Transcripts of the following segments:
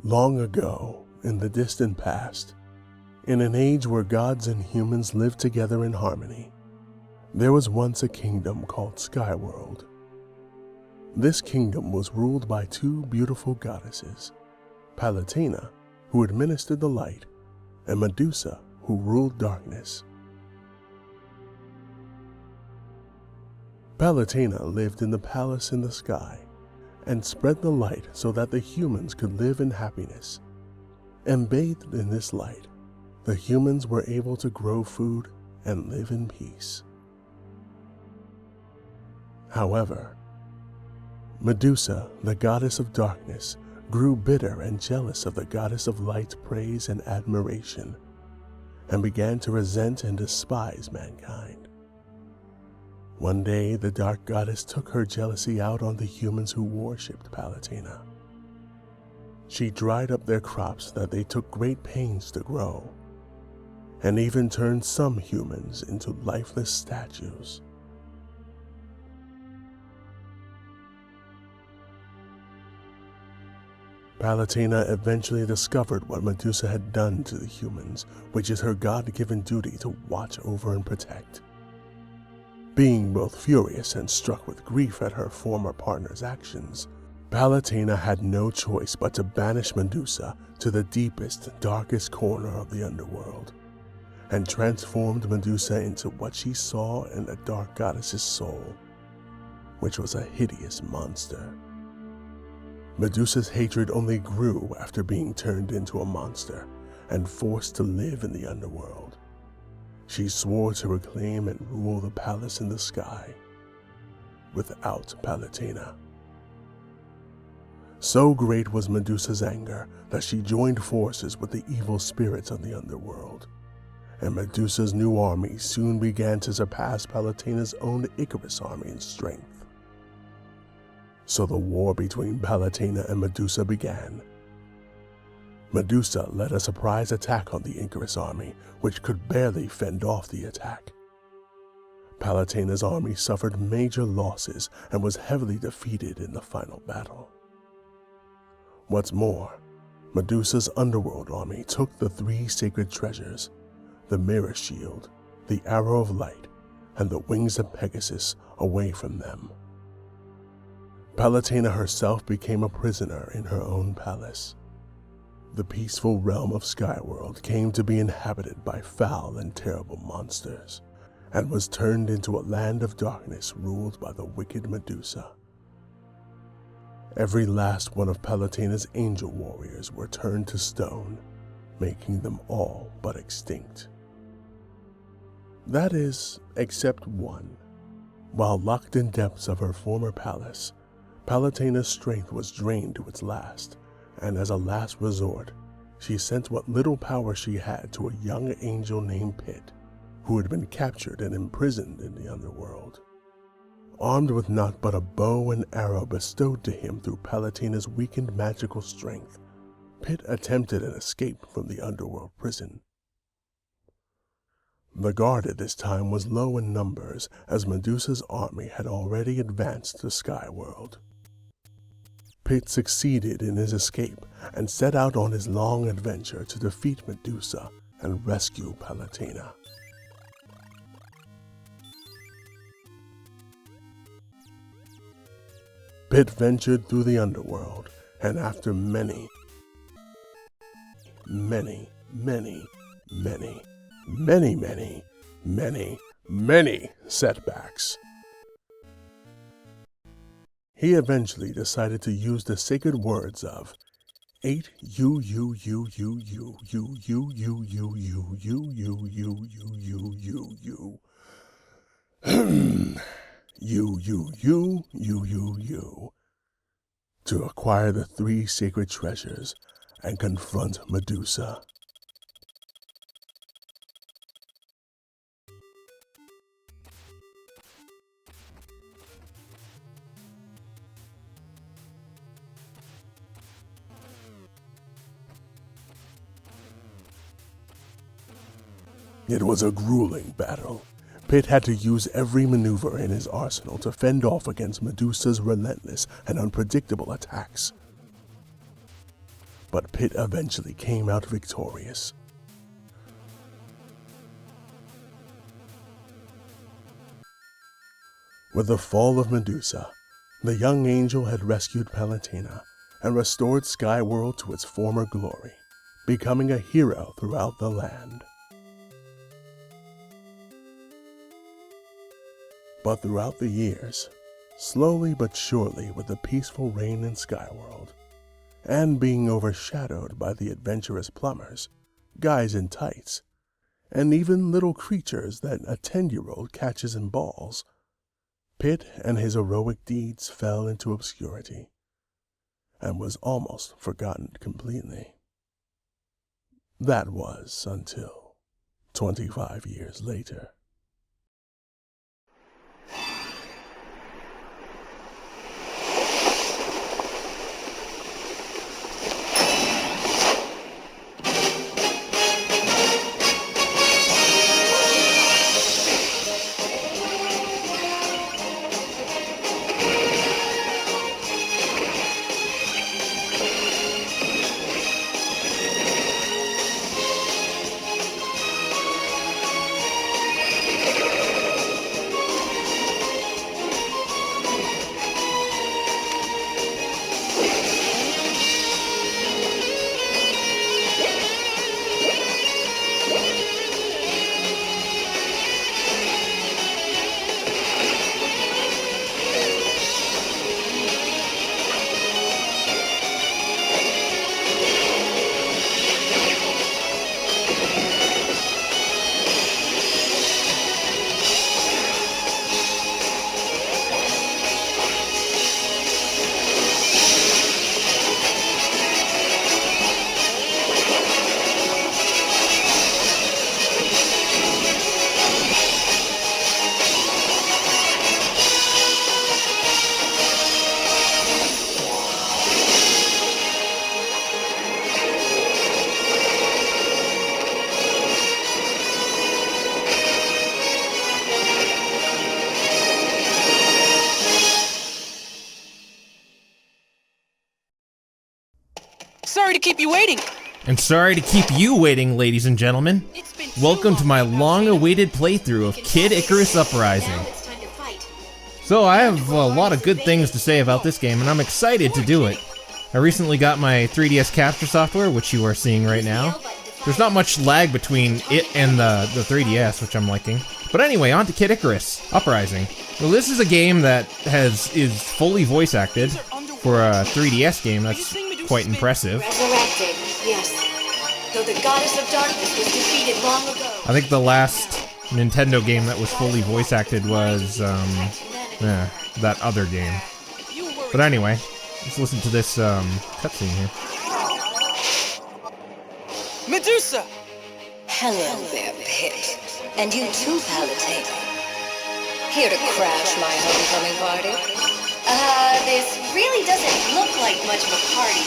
Long ago, in the distant past, in an age where gods and humans lived together in harmony, there was once a kingdom called Skyworld. This kingdom was ruled by two beautiful goddesses, Palutena, who administered the light, and Medusa, who ruled darkness. Palutena lived in the palace in the sky and spread the light so that the humans could live in happiness. And bathed in this light, the humans were able to grow food and live in peace. However, Medusa, the goddess of darkness, grew bitter and jealous of the goddess of light's praise and admiration, and began to resent and despise mankind. One day, the dark goddess took her jealousy out on the humans who worshipped Palutena. She dried up their crops that they took great pains to grow, and even turned some humans into lifeless statues. Palutena eventually discovered what Medusa had done to the humans, which is her God-given duty to watch over and protect. Being both furious and struck with grief at her former partner's actions, Palutena had no choice but to banish Medusa to the deepest, darkest corner of the underworld, and transformed Medusa into what she saw in the dark goddess's soul, which was a hideous monster. Medusa's hatred only grew after being turned into a monster and forced to live in the underworld. She swore to reclaim and rule the palace in the sky without Palutena. So great was Medusa's anger that she joined forces with the evil spirits of the underworld, and Medusa's new army soon began to surpass Palutena's own Icarus army in strength. So the war between Palutena and Medusa began. Medusa led a surprise attack on the Icarus army, which could barely fend off the attack. Palutena's army suffered major losses and was heavily defeated in the final battle. What's more, Medusa's underworld army took the three sacred treasures, the mirror shield, the arrow of light, and the wings of Pegasus away from them. Palutena herself became a prisoner in her own palace. The peaceful realm of Skyworld came to be inhabited by foul and terrible monsters, and was turned into a land of darkness ruled by the wicked Medusa. Every last one of Palutena's angel warriors were turned to stone, making them all but extinct. That is, except one. While locked in depths of her former palace, Palutena's strength was drained to its last, and as a last resort, she sent what little power she had to a young angel named Pit, who had been captured and imprisoned in the underworld. Armed with naught but a bow and arrow bestowed to him through Palutena's weakened magical strength, Pit attempted an escape from the underworld prison. The guard at this time was low in numbers, as Medusa's army had already advanced to Skyworld. Pit succeeded in his escape and set out on his long adventure to defeat Medusa and rescue Palutena. Pit ventured through the underworld, and after many setbacks, he eventually decided to use the sacred words of 8 U U U U U U U U U U U U U U U U U to acquire the three sacred treasures and confront Medusa. It was a grueling battle. Pit had to use every maneuver in his arsenal to fend off against Medusa's relentless and unpredictable attacks. but Pit eventually came out victorious. With the fall of Medusa, the young angel had rescued Palutena and restored Skyworld to its former glory, becoming a hero throughout the land. But throughout the years, slowly but surely with the peaceful reign in Skyworld, and being overshadowed by the adventurous plumbers, guys in tights, and even little creatures that a 10-year-old catches in balls, Pit and his heroic deeds fell into obscurity, and was almost forgotten completely. That was until 25 years later. Sorry to keep you waiting. And sorry to keep you waiting, ladies and gentlemen. Welcome to my long-awaited playthrough of Kid Icarus Uprising. So I have a lot of good things to say about this game, and I'm excited to do it. I recently got my 3DS capture software, which you are seeing right now. There's not much lag between it and the 3DS, which I'm liking. But anyway, on to Kid Icarus Uprising. Well, this is a game that is fully voice acted for a 3DS game. That's quite impressive. Resurrected, yes. Though the goddess of darkness was defeated long ago. I think the last Nintendo game that was fully voice acted was that other game. But anyway, let's listen to this cutscene here. Medusa! Hello there, Pit. And you too, Palutena. Here to crash my homecoming party? This really doesn't look like much of a party.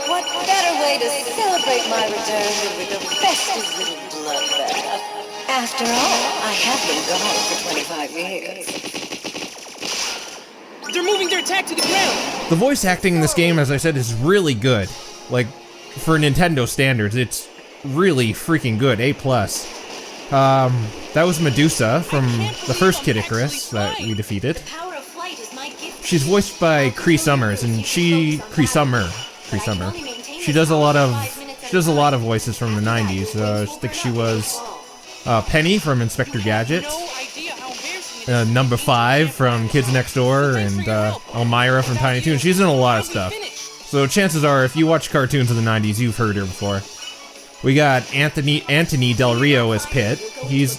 What better way to celebrate my return than with a festive little bloodbath? After all, I have been gone for 25 years. They're moving their attack to the ground! The voice acting in this game, as I said, is really good. Like, for Nintendo standards, it's really freaking good. A+. That was Medusa from the first Kid Icarus that we defeated. She's voiced by Cree Summers, and she does a lot of voices from the 90s. I think she was Penny from Inspector Gadget, Number 5 from Kids Next Door, and Elmira from Tiny Toons. She's in a lot of stuff. So chances are, if you watch cartoons of the 90s, you've heard her before. We got Anthony Del Rio as Pit. He's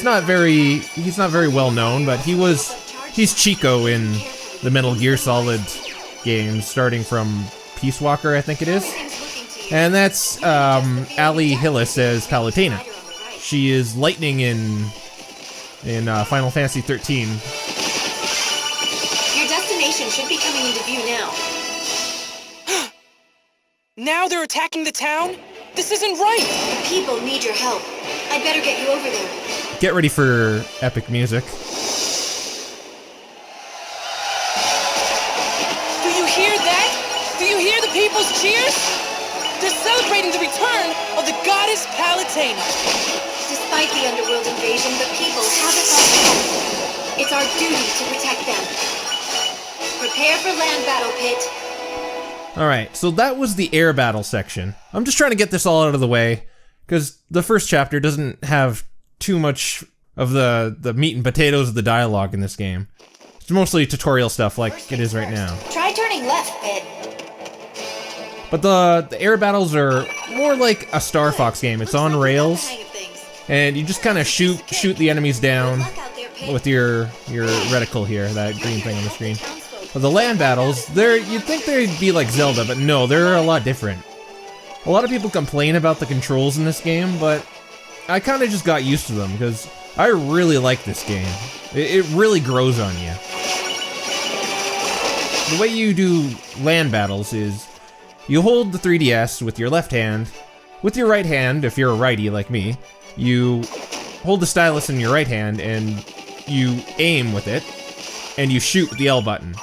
not very well known, but he's Chico in the Metal Gear Solid games, starting from Peace Walker, I think it is. And that's Ali Hillis as Palutena. She is Lightning in Final Fantasy 13. Your destination should be coming into view now. Now they're attacking the town? This isn't right! The people need your help. I'd better get you over there. Get ready for epic music. Do you hear that? Do you hear the people's cheers? They're celebrating the return of the goddess Palutena. Despite the underworld invasion, the people have us on hold. It's our duty to protect them. Prepare for land battle, Pit. Alright, so that was the air battle section. I'm just trying to get this all out of the way, because the first chapter doesn't have too much of the meat and potatoes of the dialogue in this game. It's mostly tutorial stuff like it is right now. Try turning left, Pit. But the air battles are more like a Star Fox game. It's on rails, and you just kind of shoot the enemies down with your reticle here, that green thing on the screen. But the land battles, you'd think they'd be like Zelda, but no, they're a lot different. A lot of people complain about the controls in this game, but I kind of just got used to them, because I really like this game. It really grows on you. The way you do land battles is you hold the 3DS with your left hand. With your right hand, if you're a righty like me, you hold the stylus in your right hand and you aim with it, and you shoot with the L button.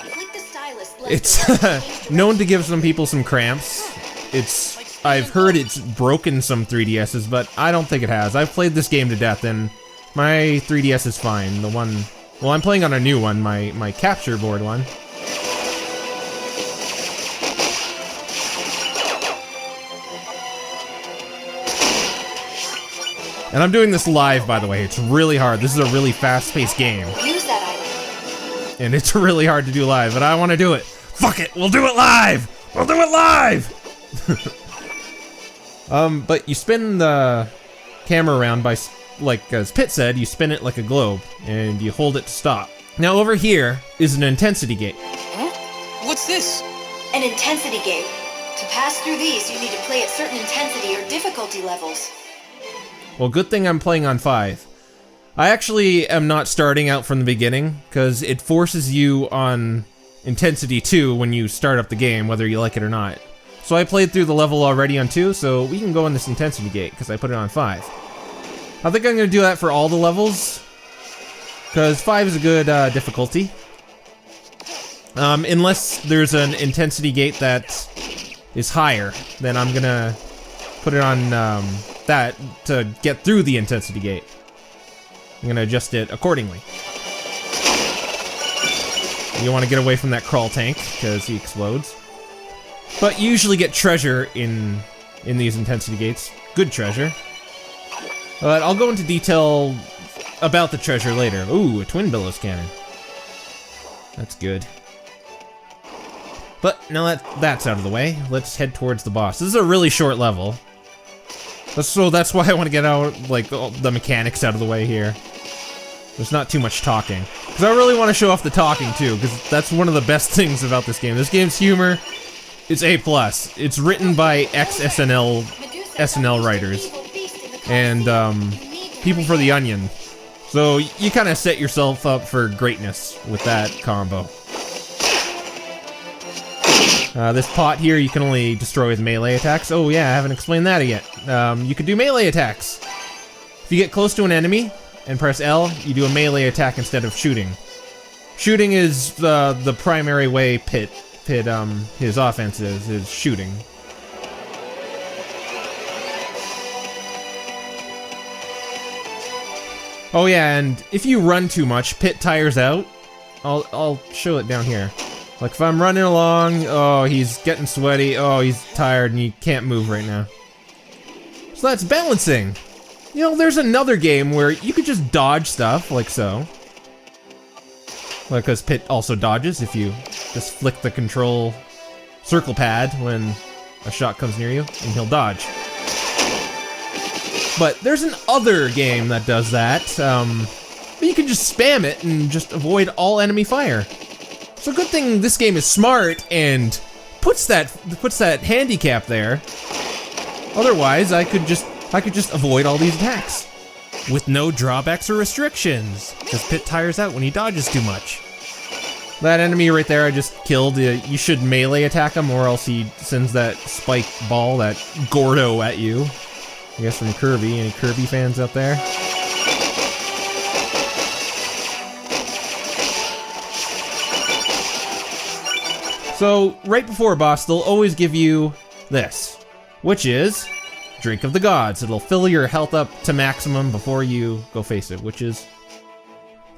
It's known to give some people some cramps. I've heard it's broken some 3DSs, but I don't think it has. I've played this game to death, and my 3DS is fine. Well, I'm playing on a new one, my capture board one. And I'm doing this live, by the way. It's really hard. This is a really fast-paced game. Use that item. And it's really hard to do live, but I want to do it. Fuck it, we'll do it live! We'll do it live! But you spin the camera around by, like as Pit said, you spin it like a globe, and you hold it to stop. Now over here is an intensity gate. Huh? What's this? An intensity gate. To pass through these, you need to play at certain intensity or difficulty levels. Well, good thing I'm playing on 5. I actually am not starting out from the beginning, because it forces you on intensity 2 when you start up the game, whether you like it or not. So I played through the level already on 2, so we can go in this intensity gate, because I put it on 5. I think I'm going to do that for all the levels, because 5 is a good difficulty. Unless there's an intensity gate that is higher, then I'm going to put it on that to get through the intensity gate. I'm going to adjust it accordingly. You want to get away from that crawl tank, because he explodes. But you usually get treasure in these intensity gates. Good treasure. But I'll go into detail about the treasure later. Ooh, a twin billows cannon. That's good. But now that's out of the way, let's head towards the boss. This is a really short level. So that's why I want to get out, like, the mechanics out of the way here. There's not too much talking. Because I really want to show off the talking, too, because that's one of the best things about this game. This game's humor is A+. It's written by ex-SNL writers. And, people for The Onion. So you kind of set yourself up for greatness with that combo. This pot here you can only destroy with melee attacks. Oh yeah, I haven't explained that yet. You can do melee attacks. If you get close to an enemy and press L, you do a melee attack instead of shooting. Shooting is the primary way Pit his offense is shooting. Oh yeah, and if you run too much, Pit tires out. I'll show it down here. Like, if I'm running along, oh, he's getting sweaty, oh, he's tired, and he can't move right now. So that's balancing. You know, there's another game where you could just dodge stuff, like so. Like, because Pit also dodges if you just flick the control circle pad when a shot comes near you, and he'll dodge. But there's an other game that does that, but you can just spam it and just avoid all enemy fire. So good thing this game is smart and puts that handicap there. Otherwise, I could just avoid all these attacks with no drawbacks or restrictions, because Pit tires out when he dodges too much. That enemy right there I just killed, you should melee attack him, or else he sends that spike ball, that Gordo, at you. I guess from Kirby. Any Kirby fans out there? So, right before a boss, they'll always give you this, which is Drink of the Gods. It'll fill your health up to maximum before you go face it, which is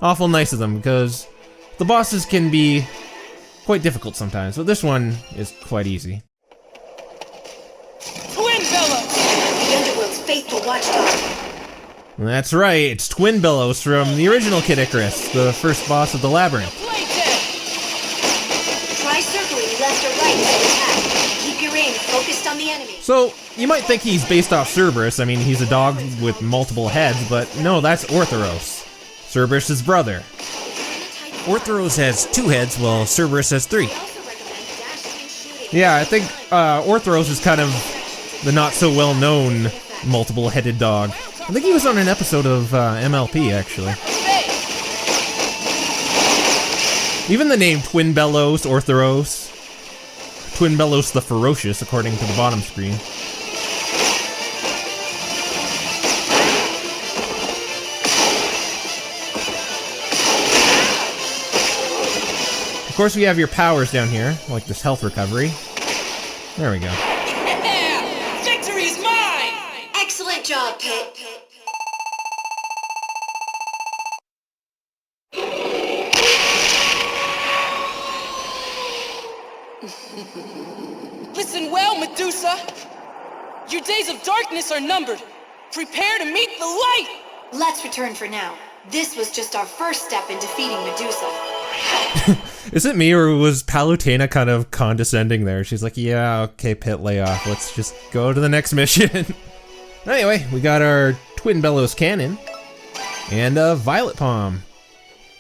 awful nice of them, because the bosses can be quite difficult sometimes, but this one is quite easy. Twin Bellows! The Underworld's faithful watchdog. That's right, it's Twin Bellows from the original Kid Icarus, the first boss of the Labyrinth. Play dead! Try circling left or right as you attack. Keep your aim focused on the enemy. So, you might think he's based off Cerberus. I mean, he's a dog with multiple heads, but no, that's Orthoros, Cerberus' brother. Orthoros has 2 heads, while Cerberus has 3. Yeah, I think Orthoros is kind of the not-so-well-known multiple-headed dog. I think he was on an episode of MLP, actually. Even the name Twin Bellows, Orthoros, Twin Bellows the Ferocious, according to the bottom screen. Of course, we have your powers down here, like this health recovery. There we go. Yeah! Victory's mine! Excellent job, Pit. Listen well, Medusa. Your days of darkness are numbered. Prepare to meet the light! Let's return for now. This was just our first step in defeating Medusa. Is it me, or was Palutena kind of condescending there? She's like, yeah, okay, Pit, lay off. Let's just go to the next mission. Anyway, we got our Twin Bellows Cannon and a Violet Palm,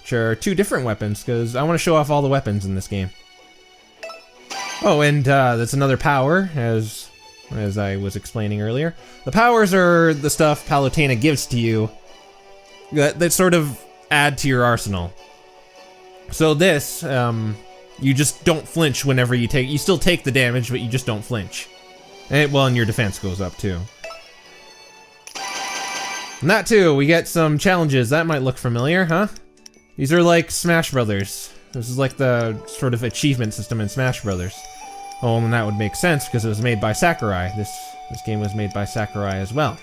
which are 2 different weapons, because I want to show off all the weapons in this game. Oh, and that's another power, as I was explaining earlier. The powers are the stuff Palutena gives to you that sort of add to your arsenal. So this, you just don't flinch whenever you take... You still take the damage, but you just don't flinch. And, well, and your defense goes up, too. And that, too, we get some challenges. That might look familiar, huh? These are like Smash Brothers. This is like the sort of achievement system in Smash Brothers. Oh, and that would make sense, because it was made by Sakurai. This game was made by Sakurai as well.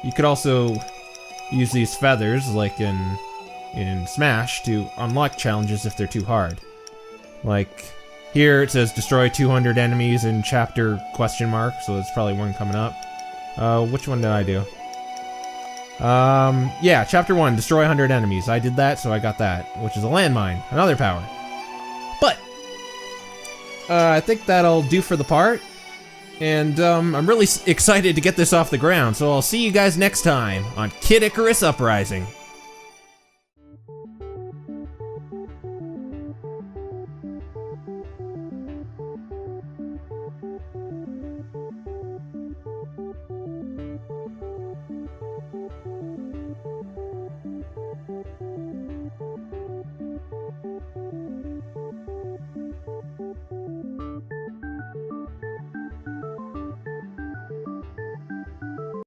You could also use these feathers, like in Smash, to unlock challenges if they're too hard. Like, here it says destroy 200 enemies in chapter question mark, so there's probably one coming up. Which one did I do? Yeah, chapter 1, destroy 100 enemies. I did that, so I got that, which is a landmine, another power. But, I think that'll do for the part, and I'm really excited to get this off the ground, so I'll see you guys next time on Kid Icarus Uprising.